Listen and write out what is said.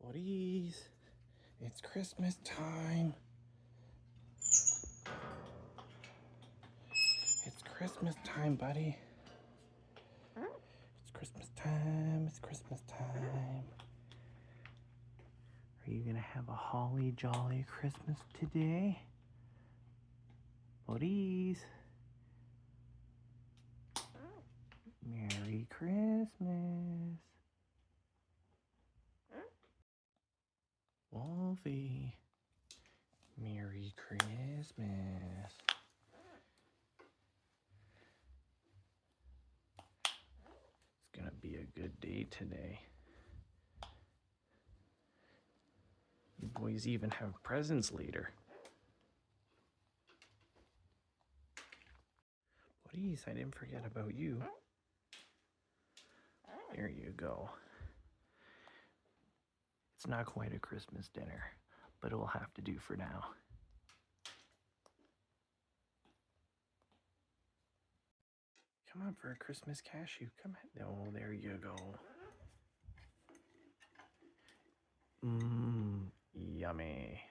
Buddies, it's Christmas time. It's Christmas time, buddy. It's Christmas time. It's Christmas time. Are you gonna have a holly jolly Christmas today? Buddies. Merry Christmas. Wolfie. Merry Christmas. It's gonna be a good day today. You boys even have presents later. Buddies, I didn't forget about you. There you go. It's not quite a Christmas dinner, but it will have to do for now. Come on for a Christmas cashew. Come on. Oh, there you go. Yummy.